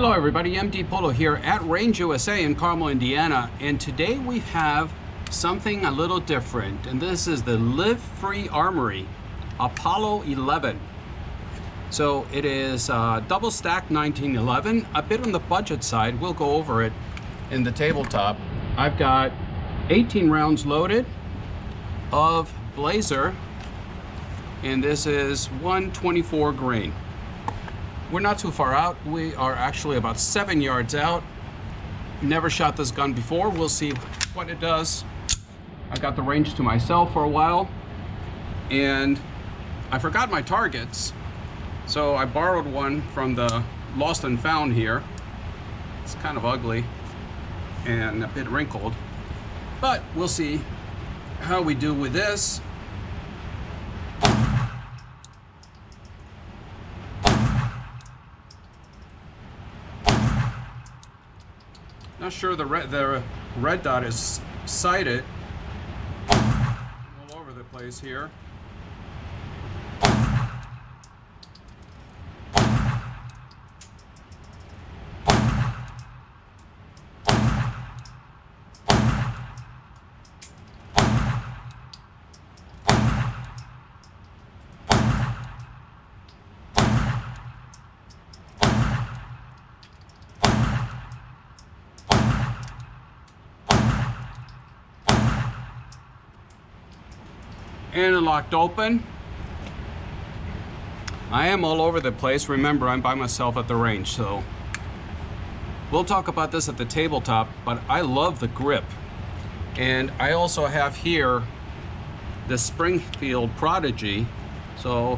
Hello everybody, MDpolo here at Range USA in Carmel, Indiana, and today we have something a little different, and this is the Live Free Armory Apollo 11. So it is double stack 1911, a bit on the budget side. We'll go over it in the tabletop. I've got 18 rounds loaded of Blazer, and this is 124 grain. We're not too far out. We are actually about 7 yards out. Never shot this gun before. We'll see what it does. I got the range to myself for a while, and I forgot my targets, so I borrowed one from the Lost and Found here. It's kind of ugly and a bit wrinkled, but we'll see how we do with this. Not sure the red dot is sighted. All over the place here. And it locked open. I am all over the place. Remember, I'm by myself at the range, so we'll talk about this at the tabletop, but I love the grip. And I also have here the Springfield Prodigy, so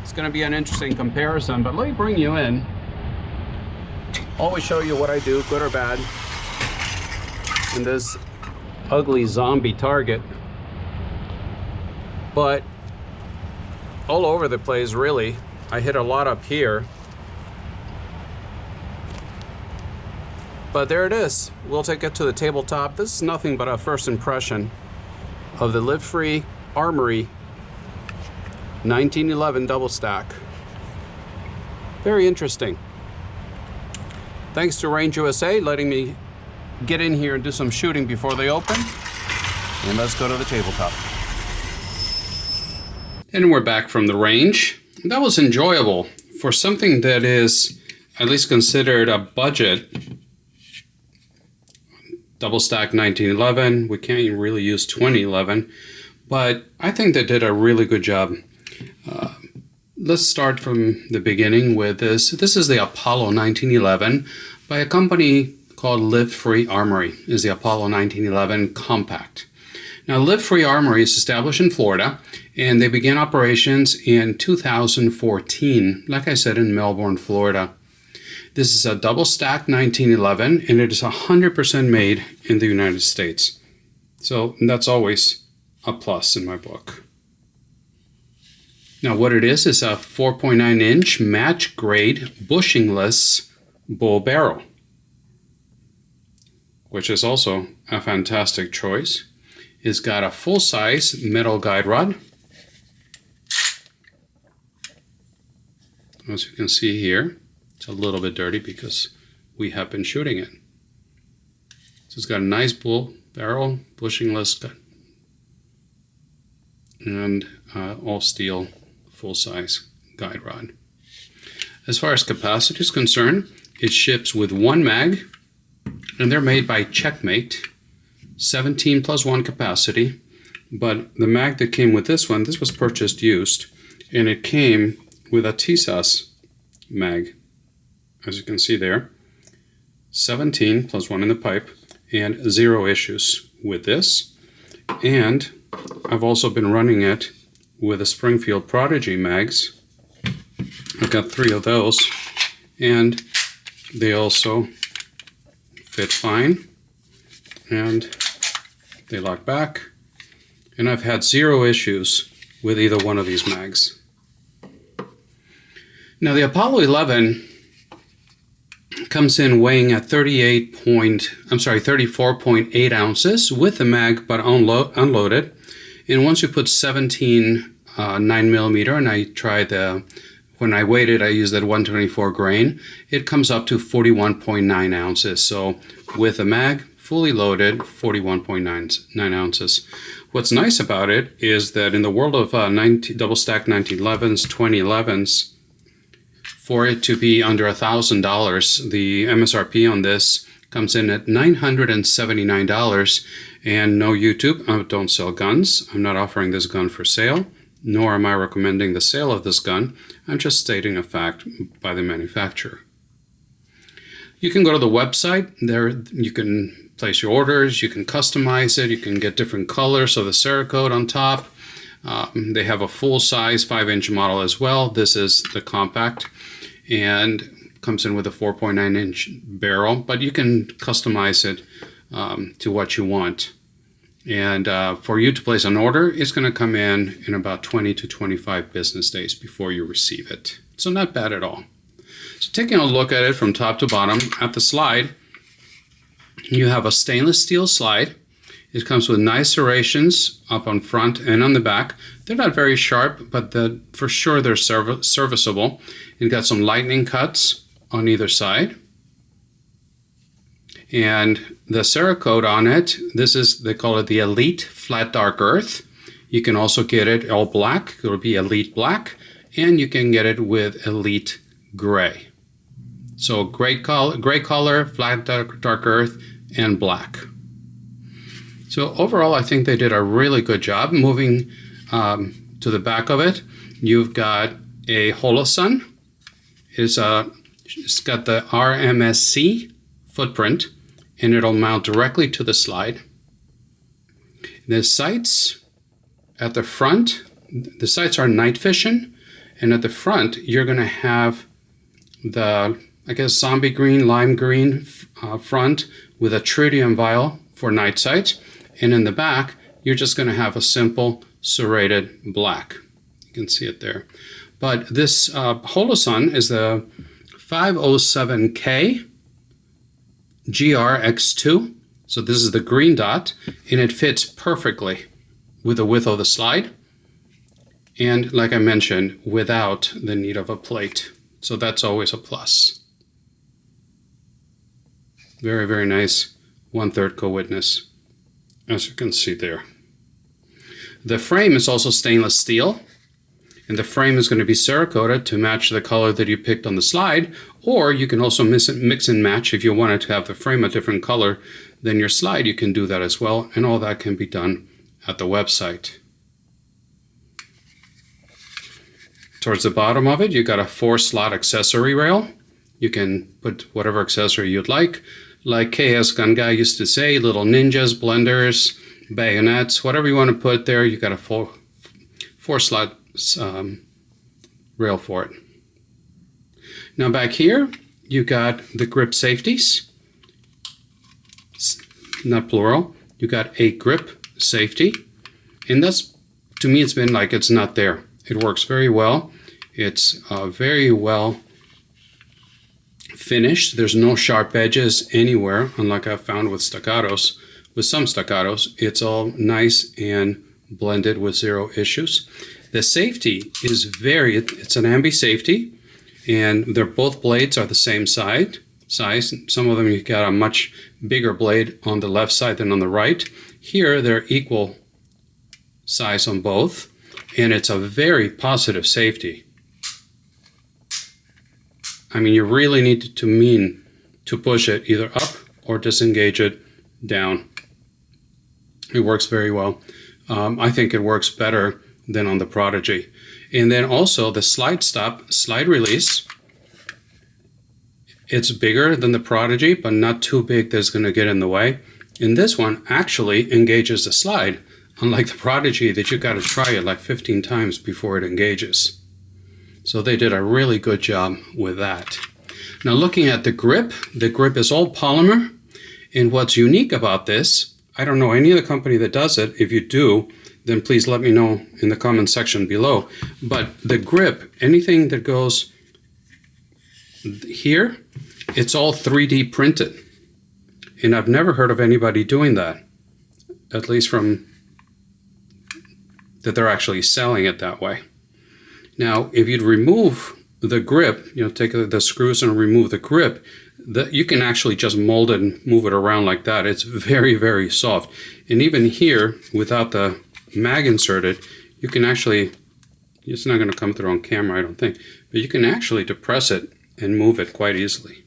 it's gonna be an interesting comparison, but let me bring you in. Always show you what I do, good or bad, in this ugly zombie target. But all over the place, really. I hit a lot up here. But there it is. We'll take it to the tabletop. This is nothing but a first impression of the Live Free Armory 1911 double stack. Very interesting. Thanks to Range USA letting me get in here and do some shooting before they open. And let's go to the tabletop. And we're back from the range. That was enjoyable for something that is at least considered a budget. Double stack 1911. We can't really use 2011, but I think they did a really good job. Let's start from the beginning with this. This is the Apollo 1911 by a company called Live Free Armory. Is the Apollo 1911 Compact. Now, Live Free Armory is established in Florida, and they began operations in 2014, like I said, in Melbourne, Florida. This is a double stack 1911, and it is 100% made in the United States. So that's always a plus in my book. Now, what it is a 4.9-inch match grade bushingless bull barrel, which is also a fantastic choice. It's got a full-size metal guide rod. As you can see here, it's a little bit dirty because we have been shooting it. So it's got a nice bull barrel, bushingless gun, and all steel full-size guide rod. As far as capacity is concerned, it ships with one mag, and they're made by Checkmate. 17 plus 1 capacity, but the mag that came with this one, this was purchased used, and it came with a TSAS mag, as you can see there. 17 plus 1 in the pipe, and 0 issues with this. And I've also been running it with the Springfield Prodigy mags. I've got 3 of those, and they also fit fine, and they lock back, and I've had 0 issues with either one of these mags. Now the Apollo 11 comes in weighing at 34.8 ounces with the mag, but unloaded. And once you put 17 9mm, and I tried the when I weighed it, I used that 124 grain. It comes up to 41.9 ounces. So with a mag, fully loaded, 41.9 ounces. What's nice about it is that in the world of double stack 1911s, 2011s, for it to be under $1,000, the MSRP on this comes in at $979. And no YouTube, I don't sell guns. I'm not offering this gun for sale, nor am I recommending the sale of this gun. I'm just stating a fact by the manufacturer. You can go to the website. There you can place your orders, you can customize it, you can get different colors of the Cerakote on top. They have a full-size 5-inch model as well. This is the compact and comes in with a 4.9-inch barrel, but you can customize it to what you want. And for you to place an order, it's going to come in about 20 to 25 business days before you receive it. So not bad at all. So taking a look at it from top to bottom, at the slide, you have a stainless steel slide. It comes with nice serrations up on front and on the back. They're not very sharp, but for sure they're serviceable. You've got some lightning cuts on either side. And the Cerakote on it, they call it the Elite Flat Dark Earth. You can also get it all black. It will be Elite Black. And you can get it with Elite Gray. So gray color, flat dark earth, and black. So overall, I think they did a really good job. Moving to the back of it, you've got a holosun. It's got the RMSC footprint, and it'll mount directly to the slide. The sights at the front, the sights are night vision, and at the front, you're going to have the, I guess, zombie green, lime green front with a tritium vial for night sight. And in the back, you're just going to have a simple serrated black. You can see it there. But this holosun is the 507K GRX2. So this is the green dot, and it fits perfectly with the width of the slide. And like I mentioned, without the need of a plate. So that's always a plus. Very, very nice 1/3 co-witness, as you can see there. The frame is also stainless steel, and the frame is going to be Cerakoted to match the color that you picked on the slide, or you can also mix and match. If you wanted to have the frame a different color than your slide, you can do that as well, and all that can be done at the website. Towards the bottom of it, you've got a 4-slot accessory rail. You can put whatever accessory you'd like KS Gun Guy used to say, little ninjas, blenders, bayonets, whatever you want to put there. You've got a 4-slot rail for it. Now back here, you got the grip safeties, not plural. You got a grip safety, and that's, to me, it's been like it's not there. It works very well. It's very well finished. There's no sharp edges anywhere, unlike I've found with staccatos. With some staccatos, it's all nice and blended with 0 issues. The safety is it's an ambi safety, and both blades are the same size. Some of them you've got a much bigger blade on the left side than on the right. Here they're equal size on both, and it's a very positive safety. I mean, you really need to push it either up or disengage it down. It works very well. I think it works better than on the Prodigy. And then also the slide release. It's bigger than the Prodigy, but not too big that it's going to get in the way. And this one actually engages the slide, unlike the Prodigy that you got to try it like 15 times before it engages. So they did a really good job with that. Now looking at the grip is all polymer. And what's unique about this, I don't know any other company that does it. If you do, then please let me know in the comment section below. But the grip, anything that goes here, it's all 3D printed. And I've never heard of anybody doing that, at least from that they're actually selling it that way. Now, if you'd remove the grip, take the screws and remove the grip, you can actually just mold it and move it around like that. It's very, very soft. And even here, without the mag inserted, you can actually, it's not going to come through on camera, I don't think, but you can actually depress it and move it quite easily.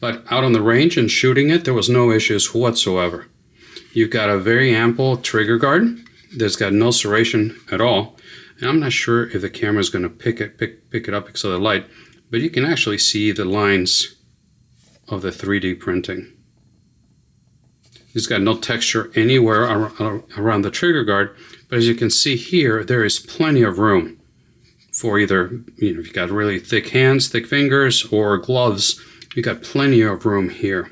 But out on the range and shooting it, there was no issues whatsoever. You've got a very ample trigger guard that's got no serration at all. And I'm not sure if the camera is going to pick it up because of the light, but you can actually see the lines of the 3D printing. It's got no texture anywhere around the trigger guard, but as you can see here, there is plenty of room for either, if you've got really thick hands, thick fingers, or gloves, you've got plenty of room here.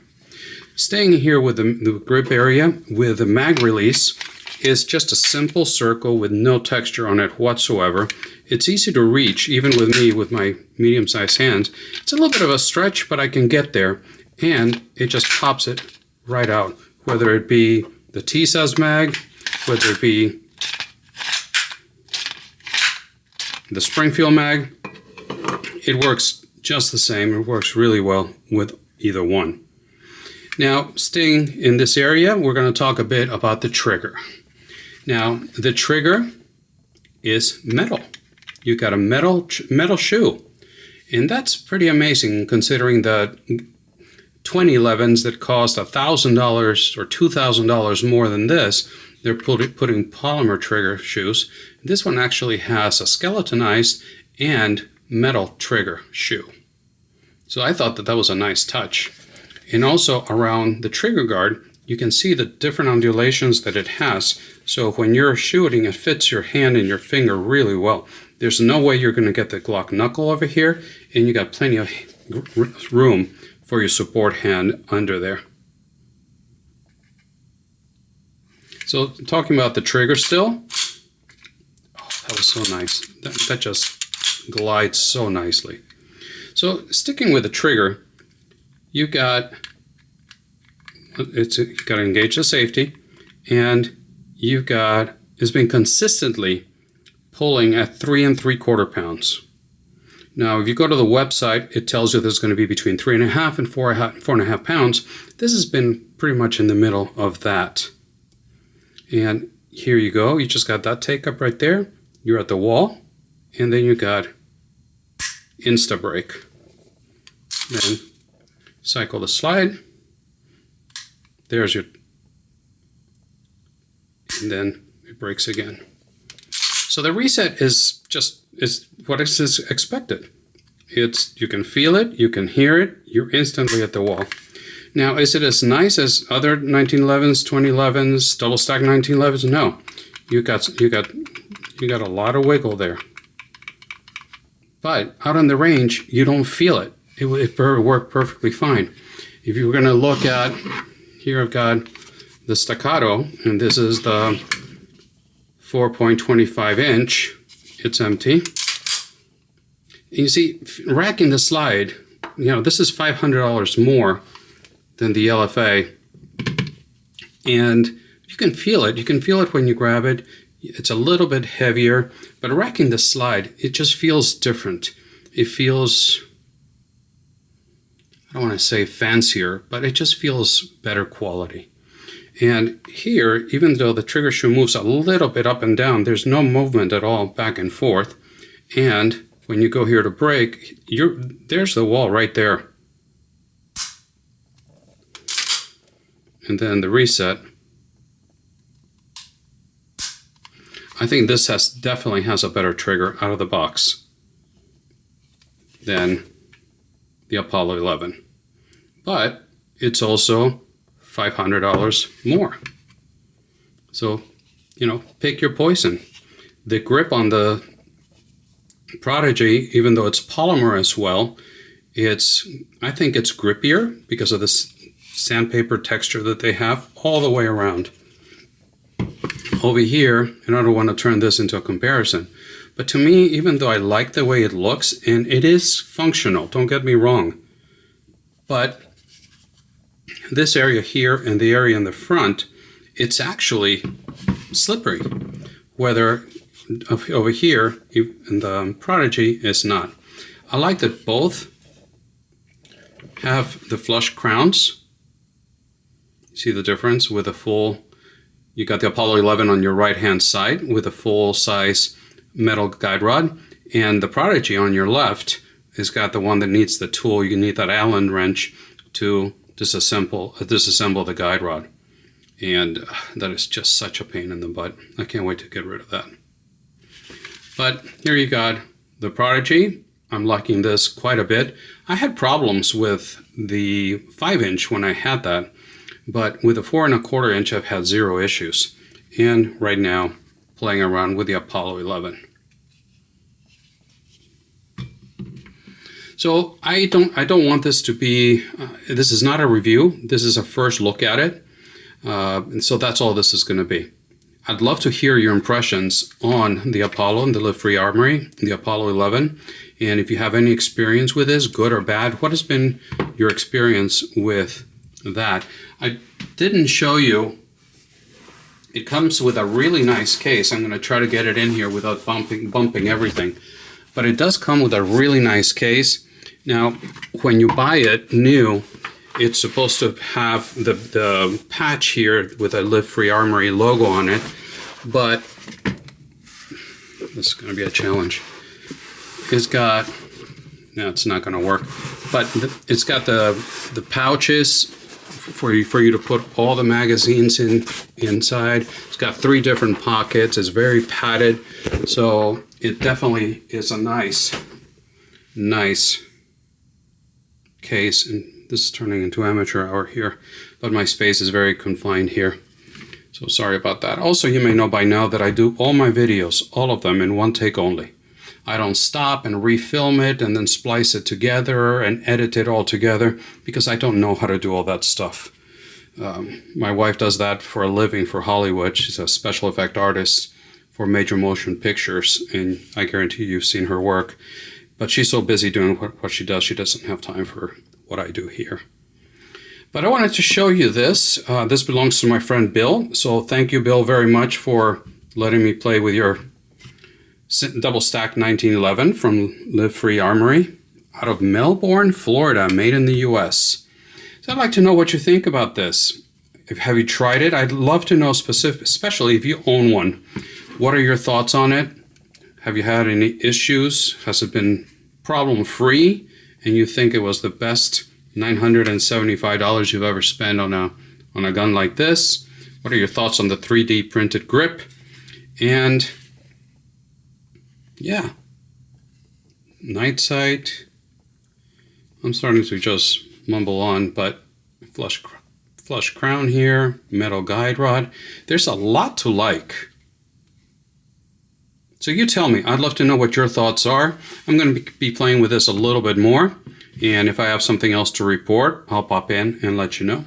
Staying here with the grip area with the mag release is just a simple circle with no texture on it whatsoever. It's easy to reach, even with me with my medium-sized hands. It's a little bit of a stretch, but I can get there, and it just pops it right out. Whether it be the T-size mag, whether it be the Springfield mag, it works just the same. It works really well with either one. Now, staying in this area, we're going to talk a bit about the trigger. Now, the trigger is metal. You've got a metal shoe, and that's pretty amazing considering the 2011s that cost $1,000 or $2,000 more than this. They're putting polymer trigger shoes. This one actually has a skeletonized and metal trigger shoe. So I thought that was a nice touch. And also around the trigger guard, you can see the different undulations that it has. So when you're shooting, it fits your hand and your finger really well. There's no way you're going to get the Glock knuckle over here, and you got plenty of room for your support hand under there. So talking about the trigger still, oh, that was so nice. That just glides so nicely. So sticking with the trigger, you've got to engage the safety, and it's been consistently pulling at 3 3/4 pounds. Now, if you go to the website, it tells you there's going to be between 3.5 and 4.5 pounds. This has been pretty much in the middle of that. And here you go. You just got that take up right there. You're at the wall, and then you got Insta brake. Then cycle the slide. There's your, and then it breaks again. So the reset is what is expected. You can feel it, you can hear it, you're instantly at the wall. Now, is it as nice as other 1911s, 2011s, double stack 1911s? No, you got a lot of wiggle there. But out on the range, you don't feel it. It worked perfectly fine. If you were going to look at, here I've got the staccato, and this is the 4.25 inch. It's empty. And you see, racking the slide, this is $500 more than the LFA. And you can feel it. You can feel it when you grab it. It's a little bit heavier, but racking the slide, it just feels different. It feels, I don't want to say fancier, but it just feels better quality. And here, even though the trigger shoe moves a little bit up and down, there's no movement at all back and forth. And when you go here to brake, there's the wall right there. And then the reset. I think this definitely has a better trigger out of the box than the Apollo 11. But it's also $500 more. So, pick your poison. The grip on the Prodigy, even though it's polymer as well, I think it's grippier because of this sandpaper texture that they have all the way around. Over here, and I don't want to turn this into a comparison, but to me, even though I like the way it looks, and it is functional, don't get me wrong, but this area here and the area in the front, it's actually slippery. Whether over here in the Prodigy is not. I like that both have the flush crowns. See the difference with a full, you got the Apollo 11 on your right hand side with a full size metal guide rod, and the Prodigy on your left has got the one that needs the tool. You need that Allen wrench to disassemble the guide rod, and that is just such a pain in the butt. I can't wait to get rid of that. But here you got the Prodigy. I'm liking this quite a bit. I had problems with the 5-inch when I had that, but with the 4 1/4 inch I've had zero issues. And right now playing around with the Apollo 11. So I don't want this to be, this is not a review, this is a first look at it. And so that's all this is going to be. I'd love to hear your impressions on the Apollo and the Live Free Armory, the Apollo 11. And if you have any experience with this, good or bad, what has been your experience with that? I didn't show you, it comes with a really nice case. I'm going to try to get it in here without bumping everything. But it does come with a really nice case. Now, when you buy it new, it's supposed to have the patch here with a Live Free Armory logo on it, but this is going to be a challenge. It's got, no, it's not going to work, but it's got the pouches for you to put all the magazines inside. It's got 3 different pockets. It's very padded, so it definitely is a nice case. And this is turning into amateur hour here, but my space is very confined here, so sorry about that. Also, you may know by now that I do all my videos, all of them, in one take only. I don't stop and refilm it and then splice it together and edit it all together, because I don't know how to do all that stuff. My wife does that for a living for Hollywood. She's a special effect artist for major motion pictures, and I guarantee you've seen her work. But she's so busy doing what she does, she doesn't have time for what I do here. But I wanted to show you this. This belongs to my friend Bill. So thank you, Bill, very much for letting me play with your double stack 1911 from Live Free Armory out of Melbourne, Florida, made in the US. So I'd like to know what you think about this. Have you tried it? I'd love to know especially if you own one. What are your thoughts on it? Have you had any issues? Has it been problem-free and you think it was the best $975 you've ever spent on a gun like this? What are your thoughts on the 3D printed grip? And yeah, night sight. I'm starting to just mumble on, but flush crown here, metal guide rod. There's a lot to like. So you tell me. I'd love to know what your thoughts are. I'm going to be playing with this a little bit more, and if I have something else to report, I'll pop in and let you know.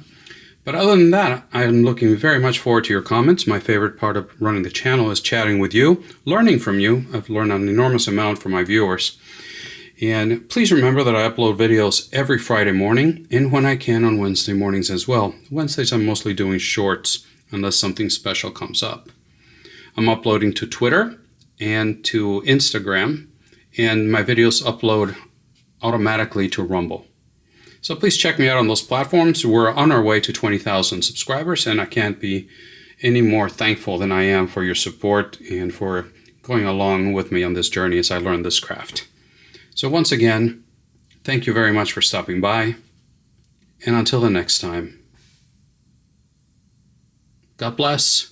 But other than that, I'm looking very much forward to your comments. My favorite part of running the channel is chatting with you, learning from you. I've learned an enormous amount from my viewers. And please remember that I upload videos every Friday morning, and when I can on Wednesday mornings as well. Wednesdays I'm mostly doing shorts unless something special comes up. I'm uploading to Twitter and to Instagram, and my videos upload automatically to Rumble. So please check me out on those platforms. We're on our way to 20,000 subscribers, and I can't be any more thankful than I am for your support and for going along with me on this journey as I learn this craft. So once again, thank you very much for stopping by, and until the next time, God bless.